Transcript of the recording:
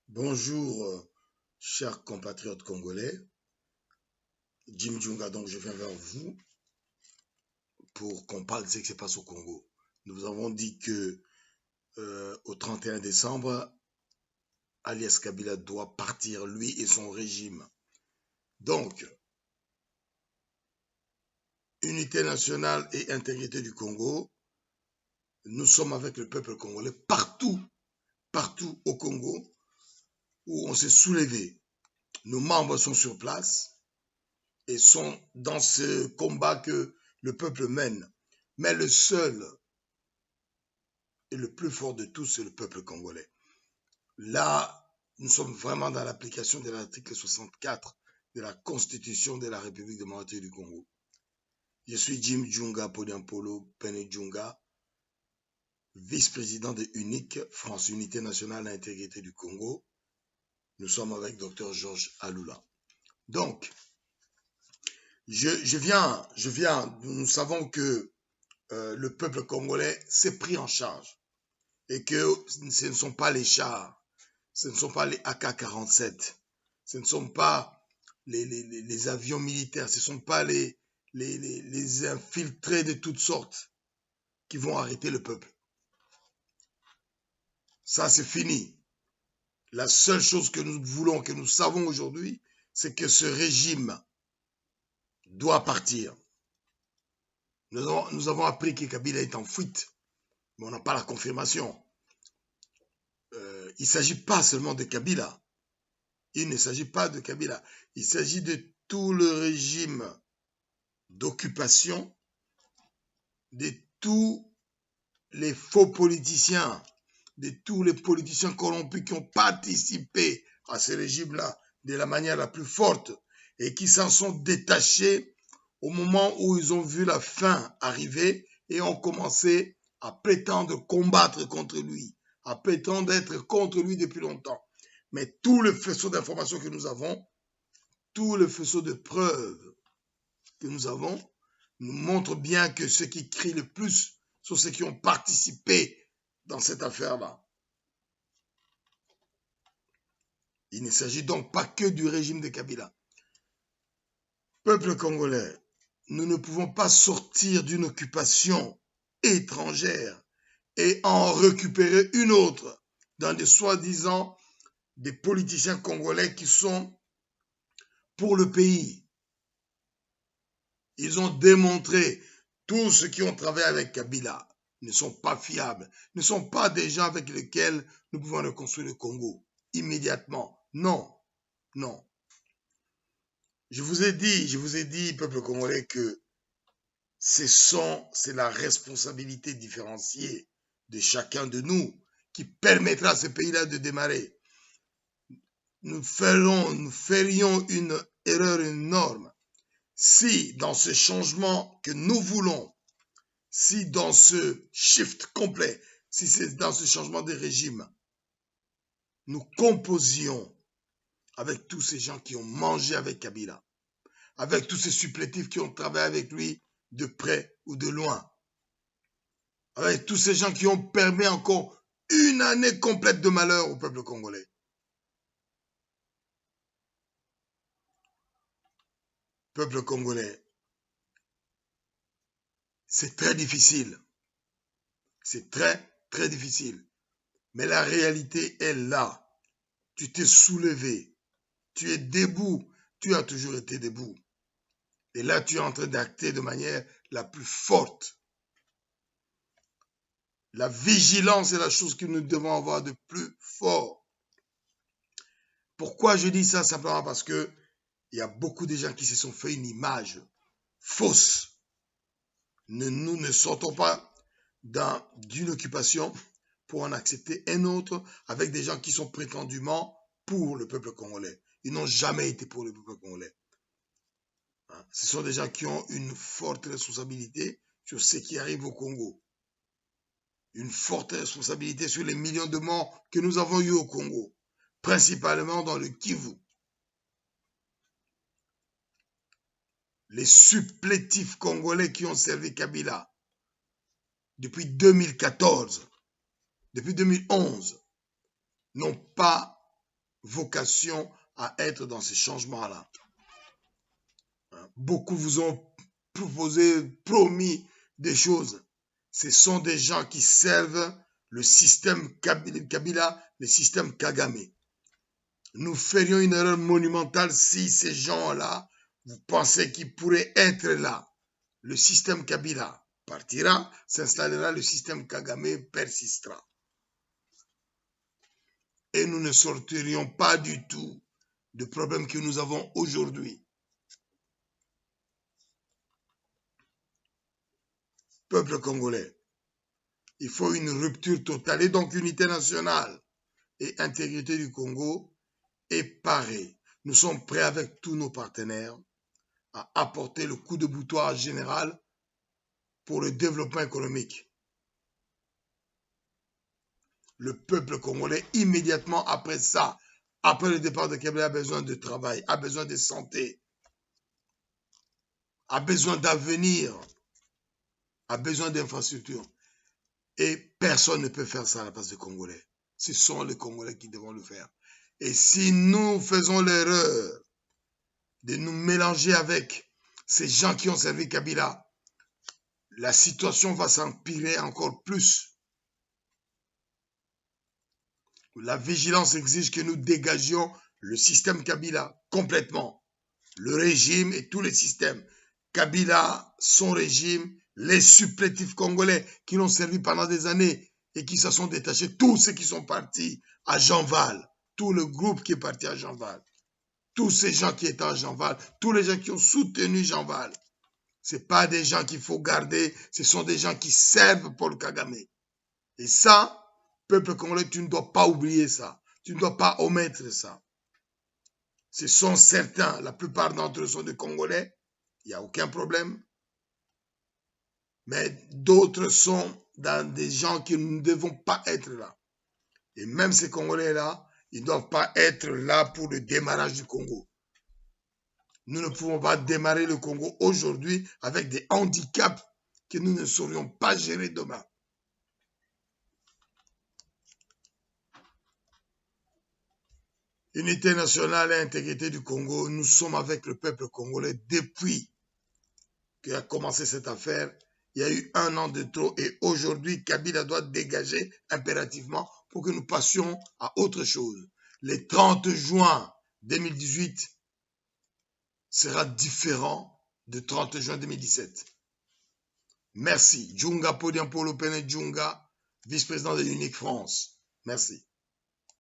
Bonjour, chers compatriotes congolais. Jim Djunga, donc je viens vers vous pour qu'on parle de ce qui se passe au Congo. Nous vous avons dit que au 31 décembre, alias Kabila doit partir, lui et son régime. Donc, unité nationale et intégrité du Congo, nous sommes avec le peuple congolais partout au Congo où on s'est soulevé. Nos membres sont sur place et sont dans ce combat que le peuple mène. Mais le seul et le plus fort de tous, c'est le peuple congolais. Là, nous sommes vraiment dans l'application de l'article 64 de la Constitution de la République démocratique du Congo. Je suis Jim Djunga Podiampolo Pene Djunga, vice-président de UNIC, France Unité Nationale et Intégrité du Congo. Nous sommes avec Dr Georges Alula. Donc, je viens, nous savons que le peuple congolais s'est pris en charge et que ce ne sont pas les chars, ce ne sont pas les AK-47, ce ne sont pas les avions militaires, ce ne sont pas les infiltrés de toutes sortes qui vont arrêter le peuple. Ça, c'est fini. La seule chose que nous voulons, que nous savons aujourd'hui, c'est que ce régime doit partir. Nous avons appris que Kabila est en fuite, mais on n'a pas la confirmation. Il ne s'agit pas seulement de Kabila. Il ne s'agit pas de Kabila. Il s'agit de tout le régime d'occupation, de tous les faux politiciens, de tous les politiciens corrompus qui ont participé à ce régime-là de la manière la plus forte et qui s'en sont détachés au moment où ils ont vu la fin arriver et ont commencé à prétendre combattre contre lui, à prétendre être contre lui depuis longtemps. Mais tout le faisceau d'informations que nous avons, tout le faisceau de preuves que nous avons, nous montre bien que ceux qui crient le plus sont ceux qui ont participé dans cette affaire-là. Il ne s'agit donc pas que du régime de Kabila. Peuple congolais, nous ne pouvons pas sortir d'une occupation étrangère et en récupérer une autre dans des soi-disant des politiciens congolais qui sont pour le pays. Ils ont démontré, tous ceux qui ont travaillé avec Kabila ne sont pas fiables, ne sont pas des gens avec lesquels nous pouvons reconstruire le Congo immédiatement. Non, non. Je vous ai dit, peuple congolais, que c'est la responsabilité différenciée de chacun de nous qui permettra à ce pays-là de démarrer. Nous ferions une erreur énorme si dans ce changement que nous voulons, si dans ce shift complet, si c'est dans ce changement de régime, nous composions avec tous ces gens qui ont mangé avec Kabila, avec tous ces supplétifs qui ont travaillé avec lui de près ou de loin, avec tous ces gens qui ont permis encore une année complète de malheur au peuple congolais. Peuple congolais, c'est très difficile. C'est très, très difficile. Mais la réalité est là. Tu t'es soulevé. Tu es debout. Tu as toujours été debout. Et là, tu es en train d'acter de manière la plus forte. La vigilance est la chose que nous devons avoir de plus fort. Pourquoi je dis ça? Simplement parce que il y a beaucoup de gens qui se sont fait une image fausse. Nous ne sortons pas d'une occupation pour en accepter un autre avec des gens qui sont prétendument pour le peuple congolais. Ils n'ont jamais été pour le peuple congolais. Ce sont des gens qui ont une forte responsabilité sur ce qui arrive au Congo. Une forte responsabilité sur les millions de morts que nous avons eus au Congo, principalement dans le Kivu. Les supplétifs congolais qui ont servi Kabila depuis 2014, depuis 2011, n'ont pas vocation à être dans ces changements-là. Beaucoup vous ont promis des choses. Ce sont des gens qui servent le système Kabila, le système Kagame. Nous ferions une erreur monumentale si ces gens-là, vous pensez qu'ils pourraient être là. Le système Kabila partira, s'installera, le système Kagame persistera. Et nous ne sortirions pas du tout du problème que nous avons aujourd'hui. Peuple congolais, il faut une rupture totale et donc unité nationale et intégrité du Congo est parée. Nous sommes prêts avec tous nos partenaires à apporter le coup de boutoir général pour le développement économique. Le peuple congolais, immédiatement après ça, après le départ de Kabila, a besoin de travail, a besoin de santé, a besoin d'avenir, a besoin d'infrastructures. Et personne ne peut faire ça à la place des Congolais. Ce sont les Congolais qui devront le faire. Et si nous faisons l'erreur de nous mélanger avec ces gens qui ont servi Kabila, la situation va s'empirer encore plus. La vigilance exige que nous dégagions le système Kabila complètement. Le régime et tous les systèmes. Kabila, son régime, les supplétifs congolais qui l'ont servi pendant des années et qui se sont détachés, tous ceux qui sont partis à Jean-Val, tout le groupe qui est parti à Jean-Val, tous ces gens qui étaient à Jean-Val, tous les gens qui ont soutenu Jean-Val. Ce ne sont pas des gens qu'il faut garder, ce sont des gens qui servent Paul Kagame. Et ça, peuple congolais, tu ne dois pas oublier ça. Tu ne dois pas omettre ça. Ce sont certains, la plupart d'entre eux sont des Congolais, il n'y a aucun problème. Mais d'autres sont dans des gens qui ne devons pas être là. Et même ces Congolais-là, ils ne doivent pas être là pour le démarrage du Congo. Nous ne pouvons pas démarrer le Congo aujourd'hui avec des handicaps que nous ne saurions pas gérer demain. Unité nationale et intégrité du Congo, nous sommes avec le peuple congolais depuis qu'a commencé cette affaire. Il y a eu 1 an de trop et aujourd'hui, Kabila doit dégager impérativement pour que nous passions à autre chose. Le 30 juin 2018 sera différent de 30 juin 2017. Merci. Djunga Podium Polo Pene Djunga, vice-président de l'Unique France. Merci.